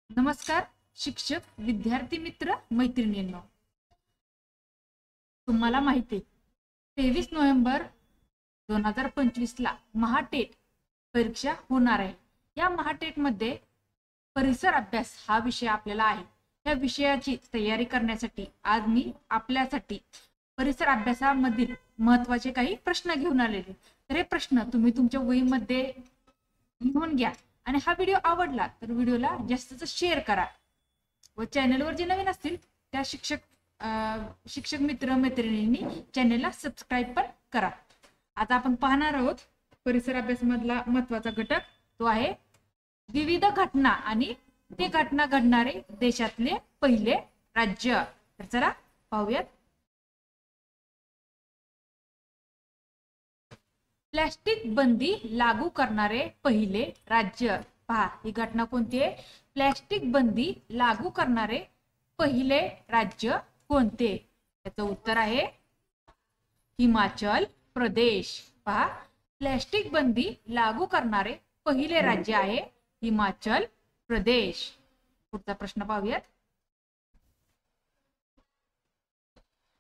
नमस्कार शिक्षक, विद्यार्थी मित्र, मैत्रिणींनो. तुम्हाला माहिती आहे 23 नोव्हेंबर 2025 ला महाटेट परीक्षा होणार आहे. या महाटेट मध्ये परिसर अभ्यास हा विषय आपल्याला आहे. या विषयाची तयारी करण्यासाठी आज मी आपल्यासाठी परिसर अभ्यासामधील महत्त्वाचे काही प्रश्न घेऊन आलेले. तर हे प्रश्न तुम्ही तुमच्या वहीमध्ये लिहून घ्या आणि हा व्हिडिओ आवडला तर व्हिडिओला जास्तीत जास्त शेअर करा व चॅनलवर जे नवीन असतील त्या शिक्षक मित्र मैत्रिणींनी चॅनलला सबस्क्राइब पण करा. आता आपण पाहणार आहोत परिसर अभ्यास मधला महत्त्वाचा घटक तो आहे विविध घटना आणि ते घटना घडणारे देशातले पहिले राज्य. तर चला पाहूयात. प्लास्टिक बंदी लागू करणारे पहिले राज्य. पहा ही घटना कोणती आहे? प्लास्टिक बंदी लागू करणारे पहिले राज्य कोणते? त्याचं उत्तर आहे हिमाचल प्रदेश. पहा प्लास्टिक बंदी लागू करणारे पहिले राज्य आहे हिमाचल प्रदेश. पुढचा प्रश्न पाहूयात.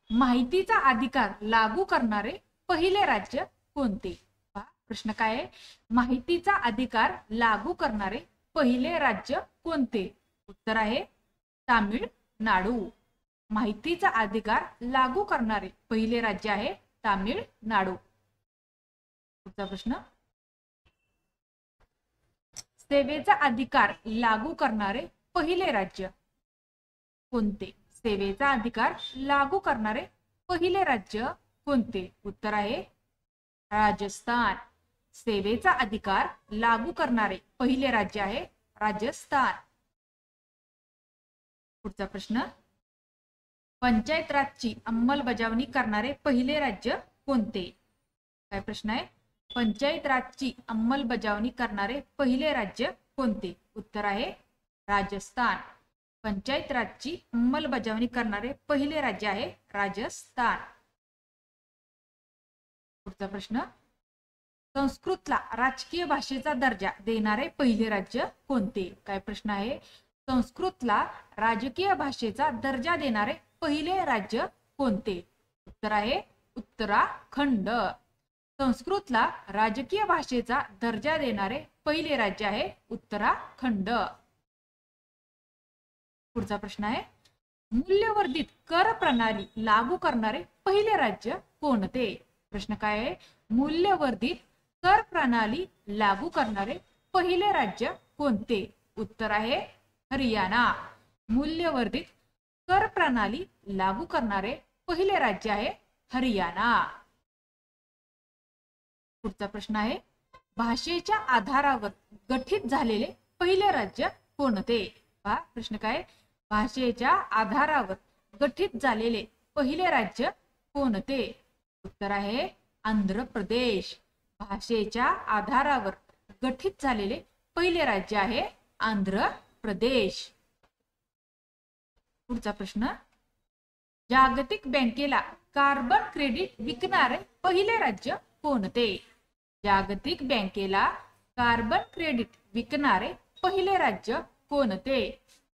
माहितीचा अधिकार लागू करणारे पहिले राज्य कोणते? प्रश्न काय आहे? माहितीचा अधिकार लागू करणारे पहिले राज्य कोणते? उत्तर आहे तामिळनाडू. माहितीचा अधिकार लागू करणारे पहिले राज्य आहे तामिळनाडू. पुढचा प्रश्न. सेवेचा अधिकार लागू करणारे पहिले राज्य कोणते? सेवेचा अधिकार लागू करणारे पहिले राज्य कोणते? उत्तर आहे राजस्थान. सेवेचा अधिकार लागू करणारे पहिले राज्य आहे राजस्थान. पुढचा प्रश्न. पंचायत राजची अंमलबजावणी करणारे पहिले राज्य कोणते? काय प्रश्न आहे? पंचायत राजची अंमलबजावणी करणारे पहिले राज्य कोणते? उत्तर आहे राजस्थान. पंचायत राजची अंमलबजावणी करणारे पहिले राज्य आहे राजस्थान. पुढचा प्रश्न. संस्कृतला राजकीय भाषेचा दर्जा देणारे पहिले राज्य कोणते? काय प्रश्न आहे? संस्कृतला राजकीय भाषेचा दर्जा देणारे पहिले राज्य कोणते? उत्तर आहे उत्तराखंड. संस्कृतला राजकीय भाषेचा दर्जा देणारे पहिले राज्य आहे उत्तराखंड. पुढचा प्रश्न आहे. मूल्यवर्धित कर प्रणाली लागू करणारे पहिले राज्य कोणते? प्रश्न काय आहे? मूल्यवर्धित कर प्रणाली लागू करणारे पहिले राज्य कोणते? उत्तर आहे हरियाणा. मूल्यवर्धित कर प्रणाली लागू करणारे पहिले राज्य आहे हरियाणा. पुढचा प्रश्न आहे. भाषेच्या आधारावर गठीत झालेले पहिले राज्य कोणते? पहा प्रश्न काय? भाषेच्या आधारावर गठीत झालेले पहिले राज्य कोणते? उत्तर आहे आंध्र प्रदेश. भाषेच्या आधारावर गठीत झालेले पहिले राज्य आहे आंध्र प्रदेश. पुढचा प्रश्न. जागतिक बँकेला कार्बन क्रेडिट विकणारे पहिले राज्य कोणते? जागतिक बँकेला कार्बन क्रेडिट विकणारे पहिले राज्य कोणते?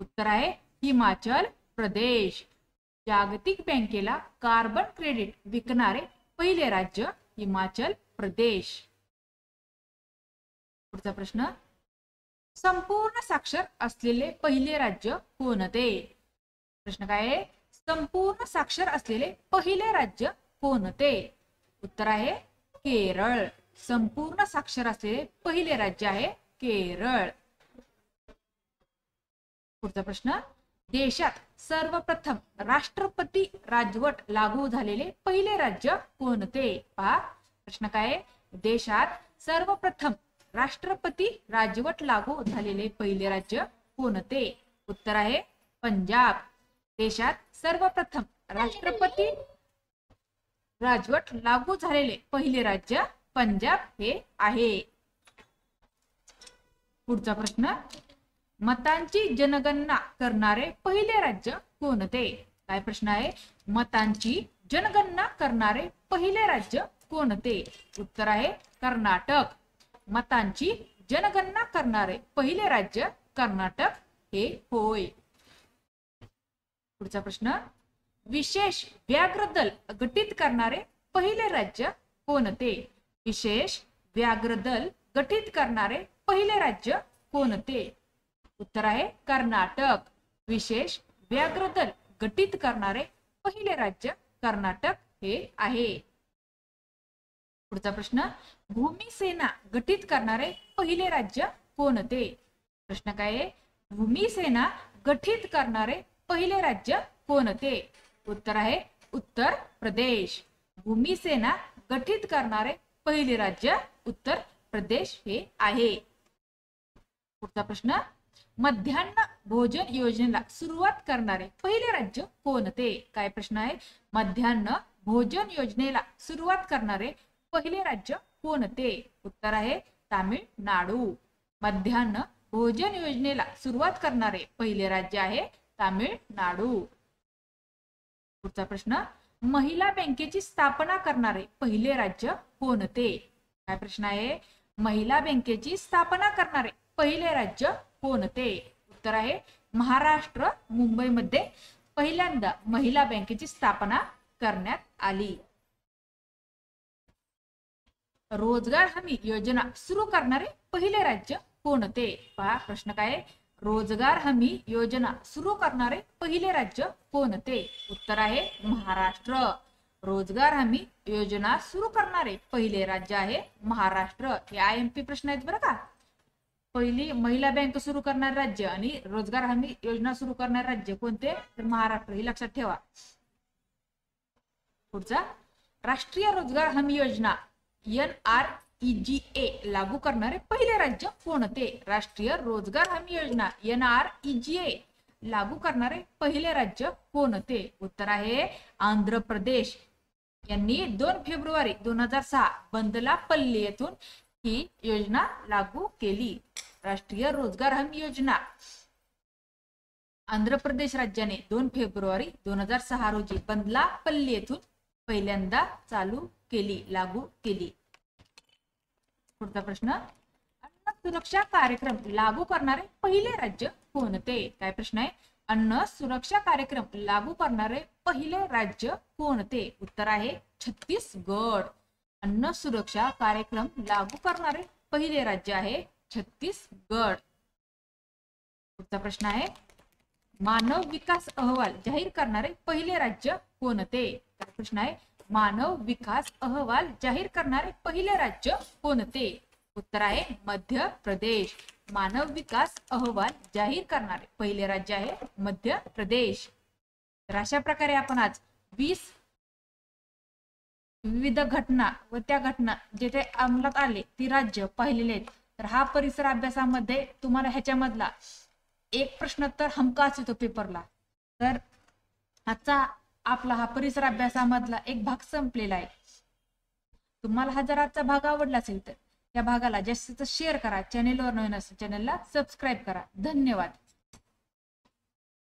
उत्तर आहे हिमाचल प्रदेश. जागतिक बँकेला कार्बन क्रेडिट विकणारे पहिले राज्य हिमाचल प्रदेश. पुढचा प्रश्न. संपूर्ण साक्षर असलेले पहिले राज्य कोणते? प्रश्न काय आहे? संपूर्ण साक्षर असलेले पहिले राज्य कोणते? उत्तर आहे केरळ. संपूर्ण साक्षर असलेले पहिले राज्य आहे केरळ. पुढचा प्रश्न. देशात सर्वप्रथम राष्ट्रपती राजवट लागू झालेले पहिले राज्य कोणते? पहा प्रश्न काय? देशात सर्वप्रथम राष्ट्रपती राजवट लागू झालेले पहिले राज्य कोणते? उत्तर आहे पंजाब. देशात सर्वप्रथम राष्ट्रपती राजवट लागू झालेले पहिले राज्य पंजाब हे आहे. पुढचा प्रश्न. मतांची जनगणना करणारे पहिले राज्य कोणते? काय प्रश्न आहे? मतांची जनगणना करणारे पहिले राज्य कोणते? उत्तर आहे कर्नाटक. मतांची जनगणना करणारे पहिले राज्य कर्नाटक हे होय. पुढचा प्रश्न, विशेष व्याघ्र दल गठीत करणारे पहिले राज्य कोणते? विशेष व्याघ्र दल गठीत करणारे पहिले राज्य कोणते? उत्तर आहे कर्नाटक. विशेष व्याघ्र दल गठीत करणारे पहिले राज्य कर्नाटक हे आहे. पुढचा प्रश्न, भूमी सेना गठीत करणारे पहिले राज्य कोणते? प्रश्न काय आहे? भूमी सेना गठीत करणारे पहिले राज्य कोणते? उत्तर आहे उत्तर प्रदेश. भूमी सेना गठीत करणारे पहिले राज्य उत्तर प्रदेश हे आहे. पुढचा प्रश्न, मध्यान्ह भोजन योजनेला सुरुवात करणारे पहिले राज्य कोणते? काय प्रश्न आहे? मध्यान्ह भोजन योजनेला सुरुवात करणारे पहिले राज्य कोणते? उत्तर आहे तामिळनाडू. मध्यान्ह भोजन योजनेला सुरुवात करणारे पहिले राज्य आहे तामिळनाडू. पुढचा प्रश्न, महिला बँकेची स्थापना करणारे पहिले राज्य कोणते? काय प्रश्न आहे? महिला बँकेची स्थापना करणारे पहिले राज्य कोणते? उत्तर आहे महाराष्ट्र. मुंबईमध्ये पहिल्यांदा महिला बँकेची स्थापना करण्यात आली. रोजगार हमी योजना सुरू करणारे पहिले राज्य कोणते? पहा प्रश्न काय आहे? रोजगार हमी योजना सुरू करणारे पहिले राज्य कोणते? उत्तर आहे महाराष्ट्र. रोजगार हमी योजना सुरू करणारे पहिले राज्य आहे महाराष्ट्र. हे IMP प्रश्न आहेत बरं का. पहिली महिला बँक सुरू करणारे राज्य आणि रोजगार हमी योजना सुरू करणारे राज्य कोणते? तर महाराष्ट्र. हे लक्षात ठेवा. पुढचा, राष्ट्रीय रोजगार हमी योजना NREGA लागू करणारे पहिले राज्य कोणते? राष्ट्रीय रोजगार हमी योजना NREGA लागू करणारे पहिले राज्य कोणते? उत्तर आहे आंध्र प्रदेश. यांनी 2 फेब्रुवारी 2006 बंदलापल्ली येथून ही योजना लागू केली. राष्ट्रीय रोजगार हमी योजना आंध्र प्रदेश राज्याने 2 फेब्रुवारी 2006 रोजी बंदलापल्ली येथून पहिल्यांदा चालू केली, लागू केली. पुढचा प्रश्न, अन्न सुरक्षा कार्यक्रम लागू करणारे पहिले राज्य कोणते? काय प्रश्न आहे? अन्न सुरक्षा कार्यक्रम लागू करणारे पहिले राज्य कोणते? उत्तर आहे छत्तीसगड. अन्न सुरक्षा कार्यक्रम लागू करणारे पहिले राज्य आहे छत्तीसगड. पुढचा प्रश्न आहे, मानव विकास अहवाल जाहीर करणारे पहिले राज्य कोणते? काय प्रश्न आहे? मानव विकास अहवाल जाहीर करणारे पहिले राज्य कोणते? उत्तर आहे मध्य प्रदेश. मानव विकास अहवाल जाहीर करणारे पहिले राज्य आहे मध्य प्रदेश. तर अशा प्रकारे आपण आज 20 विविध घटना व त्या घटना जेथे अंमलात आले ती राज्य पाहिलेले आहेत. तर हा परिसर अभ्यासामध्ये तुम्हाला ह्याच्यामधला एक प्रश्न तर हमखास येतो पेपरला. तर आजचा आपला हा परिसर अभ्यासामधला एक भाग संपलेला आहे. तुम्हाला हा जर आजचा भाग आवडला असेल तर या भागाला जास्तीत जास्त शेअर करा. चॅनेलवर नवीन असेल चॅनेलला सबस्क्राईब करा. धन्यवाद.